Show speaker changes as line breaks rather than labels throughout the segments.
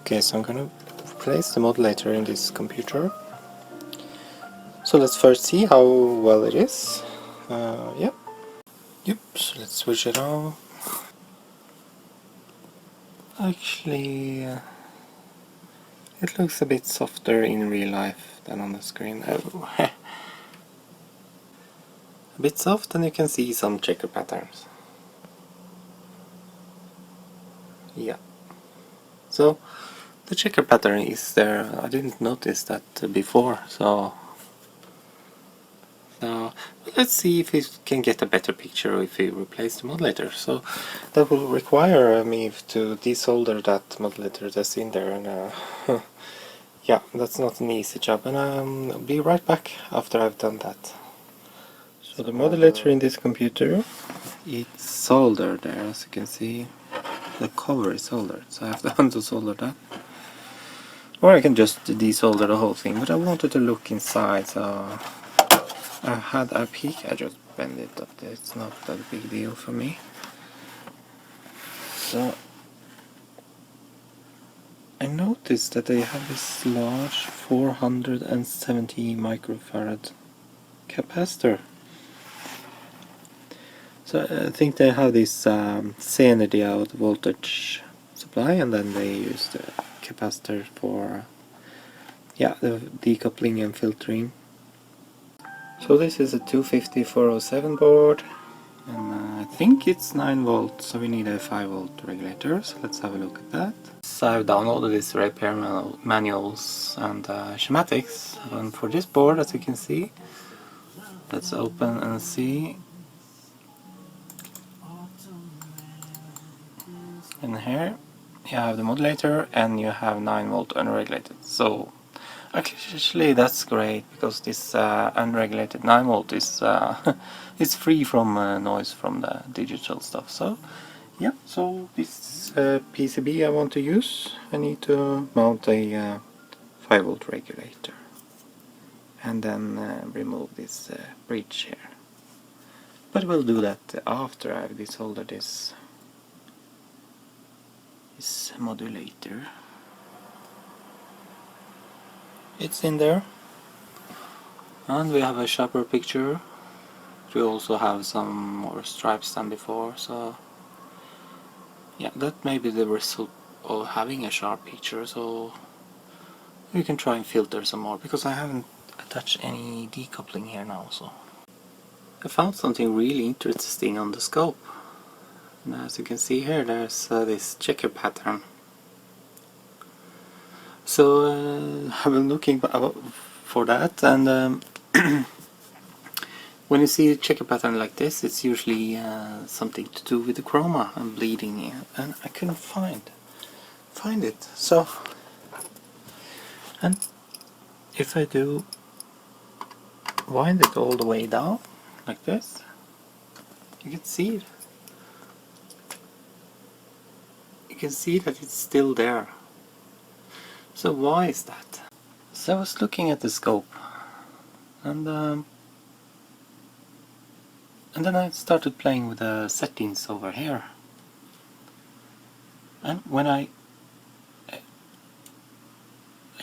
Okay, so I'm gonna place the modulator in this computer. So let's first see how well it is. Yep. So let's switch it on. Actually, it looks a bit softer in real life than on the screen. Oh. A bit soft, and you can see some checker patterns. Yeah. So the checker pattern is there. I didn't notice that before, so let's see if we can get a better picture if we replace the modulator. So that will require me to desolder that modulator that's in there, and yeah, that's not an easy job, and I'll be right back after I've done that. So the modulator in this computer, it's soldered there, as you can see. The cover is soldered, so I have to unsolder that. Or I can just desolder the whole thing, but I wanted to look inside, so I had a peek. I just bend it up. It's not that big deal for me. So I noticed that they have this large 470 microfarad capacitor. So I think they have this zener diode voltage supply, and then they use the capacitor for the decoupling and filtering. So this is a 250-407 board, and I think it's 9 volts, so we need a 5 volt regulator, so let's have a look at that. So I've downloaded these repair manuals and schematics, and for this board, as you can see, let's open and see. And here you have the modulator and you have 9 volt unregulated. So actually that's great, because this unregulated 9 volt is it's free from noise from the digital stuff. So yeah, so this PCB I want to use, I need to mount a 5 volt regulator and then remove this bridge here. But we'll do that after I've desoldered this modulator. It's in there, and we have a sharper picture. We also have some more stripes than before, so yeah, that may be the result of having a sharp picture. So we can try and filter some more, because I haven't attached any decoupling here now. So I found something really interesting on the scope, and as you can see here, there's this checker pattern. So I've been looking for that, and when you see a checker pattern like this, it's usually something to do with the chroma and bleeding, and I couldn't find it. So, and if I do wind it all the way down like this, you can see it. You can see that it's still there. So why is that? So I was looking at the scope, and then I started playing with the settings over here. And when I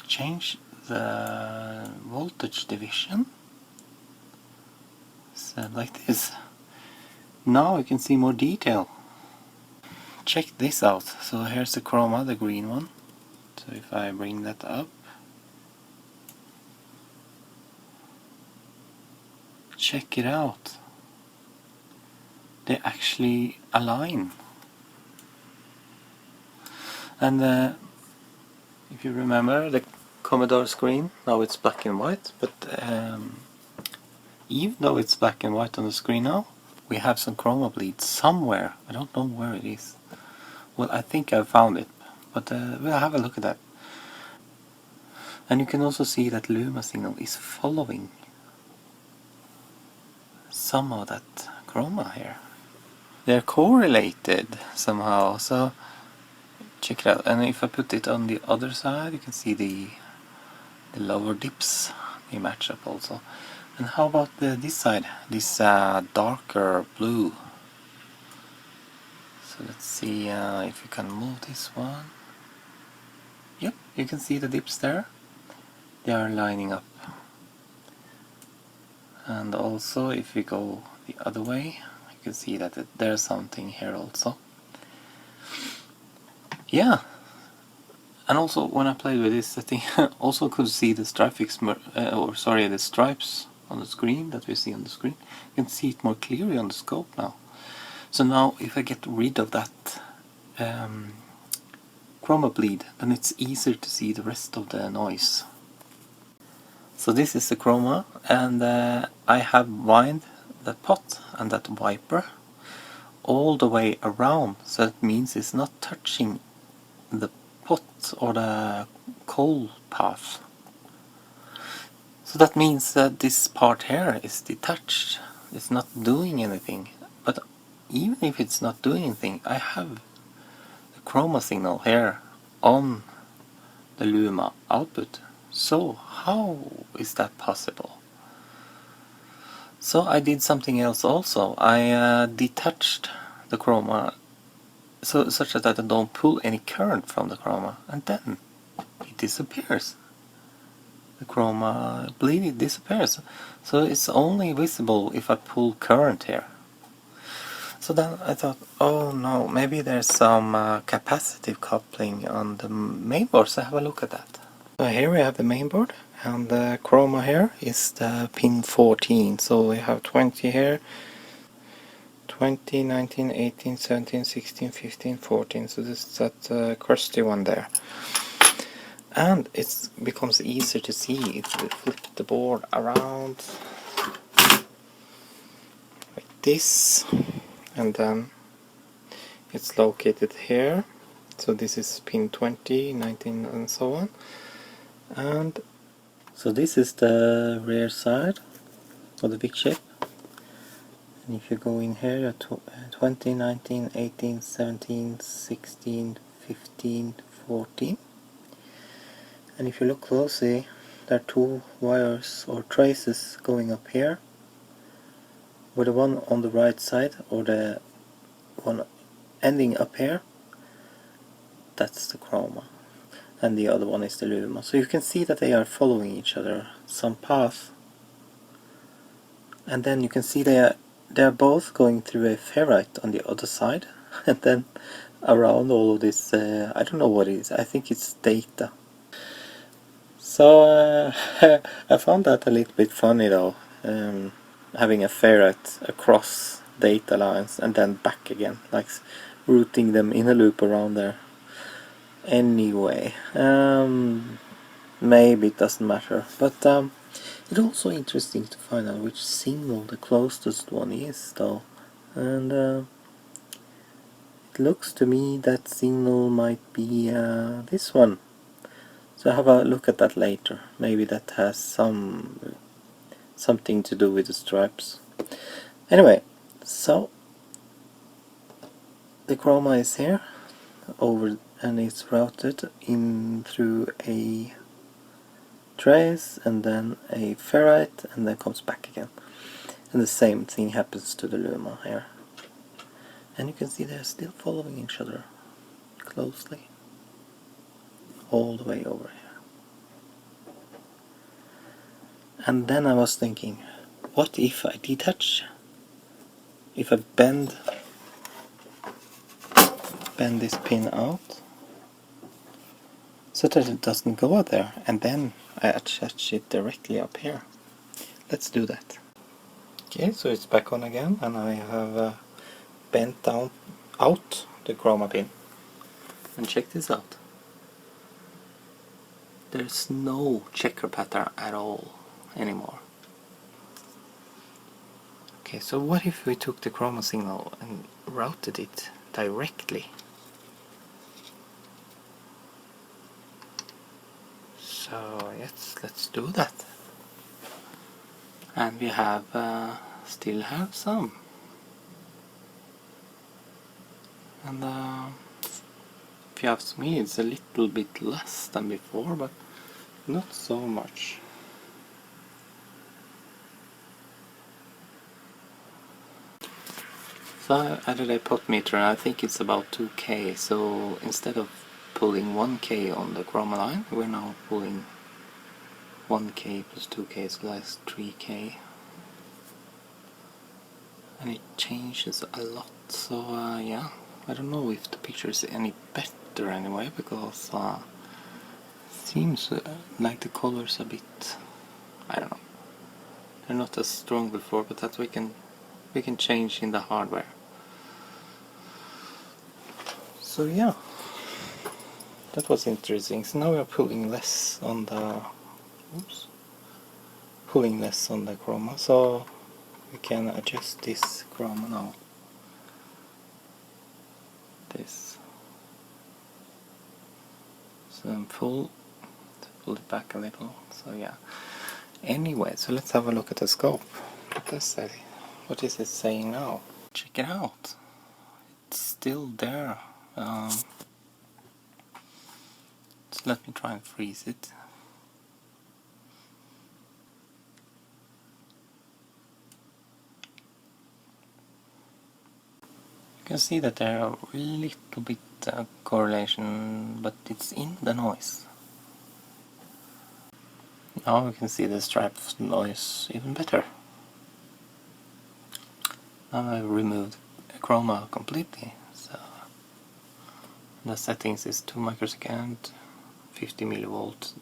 change the voltage division, so like this, now you can see more detail. Check this out. So here's the chroma, the green one. So if I bring that up, check it out. They actually align. And if you remember the Commodore screen, now it's black and white, but even though it's black and white on the screen now, we have some chroma bleed somewhere. I don't know where it is. Well, I think I found it, but we'll have a look at that. And you can also see that Luma signal is following some of that chroma here. They're correlated somehow, so check it out. And if I put it on the other side, you can see the lower dips, they match up also. And how about this side, this darker blue? So let's see if we can move this one. you can see the dips there. They are lining up. And also if we go the other way, you can see that there's something here also. Yeah, and also when I played with this setting, also could see the stripefix, the stripes on the screen that we see on the screen. You can see it more clearly on the scope now. So now if I get rid of that chroma bleed, then it's easier to see the rest of the noise. So this is the chroma, and I have wind that pot and that wiper all the way around, so that means it's not touching the pot or the coal path. So that means that this part here is detached, it's not doing anything. But even if it's not doing anything, I have the chroma signal here on the Luma output. So how is that possible? So I did something else also. I detached the chroma such that I don't pull any current from the chroma, and then it disappears. The chroma bleed disappears. So it's only visible if I pull current here. So then I thought, oh no, maybe there's some capacitive coupling on the mainboard, so have a look at that. So here we have the mainboard, and the chroma here is the pin 14. So we have 20 here, 20, 19, 18, 17, 16, 15, 14. So this is that crusty one there. And it becomes easier to see if we flip the board around like this, and then it's located here. So this is pin 20, 19 and so on. And so this is the rear side of the big chip. And if you go in here at 20, 19, 18, 17, 16, 15, 14. And if you look closely, there are two wires or traces going up here, with the one on the right side or the one ending up here, that's the chroma, and the other one is the Luma. So you can see that they are following each other some path, and then you can see they are both going through a ferrite on the other side, and then around all of this, I don't know what it is, I think it's data. So I found that a little bit funny though, having a ferrite across data lines and then back again, like routing them in a loop around there. Anyway, maybe it doesn't matter, but it's also interesting to find out which signal the closest one is though, and it looks to me that signal might be this one. So have a look at that later. Maybe that has something to do with the stripes. Anyway, so the chroma is here over, and it's routed in through a trace and then a ferrite and then comes back again. And the same thing happens to the Luma here. And you can see they're still following each other closely all the way over here. And then I was thinking, what if I detach? If I bend this pin out so that it doesn't go out there, and then I attach it directly up here. Let's do that. Okay, so it's back on again, and I have bent out the chroma pin. And check this out. There's no checker pattern at all anymore. Okay, so what if we took the chroma signal and routed it directly? So yes, let's do that. And we have still have some. And if you ask me, it's a little bit less than before, but not so much. So I added a pot meter, and I think it's about 2K, so instead of pulling 1K on the chroma line. We're now pulling 1K plus 2K, so that's 3K. And it changes a lot, so yeah, I don't know if the picture is any better anyway, because seems like the colors a bit, I don't know, they're not as strong before, but that we can change in the hardware. So yeah, that was interesting. So now we are pulling less on the chroma, so we can adjust this chroma now. This. So I'm pull it back a little. So yeah. Anyway, so let's have a look at the scope. What is it saying now? Check it out. It's still there. So let me try and freeze it. You can see that there are a little bit correlation, but it's in the noise. Now we can see the stripe noise even better. Now I've removed chroma completely, so the settings is 2 microseconds, 50 millivolt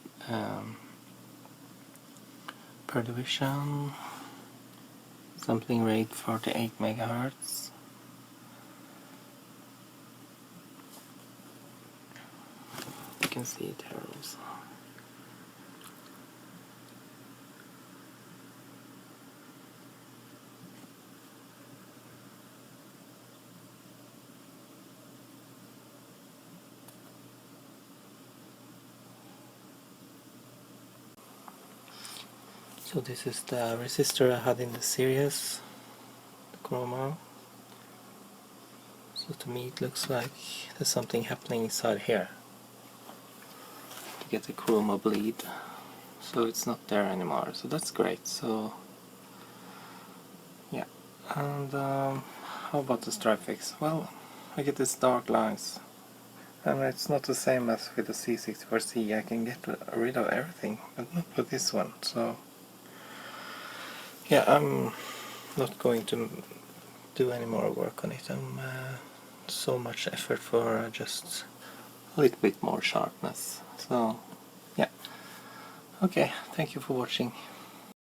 per division, sampling rate 48 megahertz. You can see it here also. So this is the resistor I had in the series, the chroma. So to me it looks like there's something happening inside here to get the chroma bleed. So it's not there anymore, so that's great. So yeah, and how about the stripefix? Well, I get these dark lines, and it's not the same as with the C64C. I can get rid of everything, but not with this one. So yeah, I'm not going to do any more work on it. I'm so much effort for just a little bit more sharpness. So yeah, okay, thank you for watching.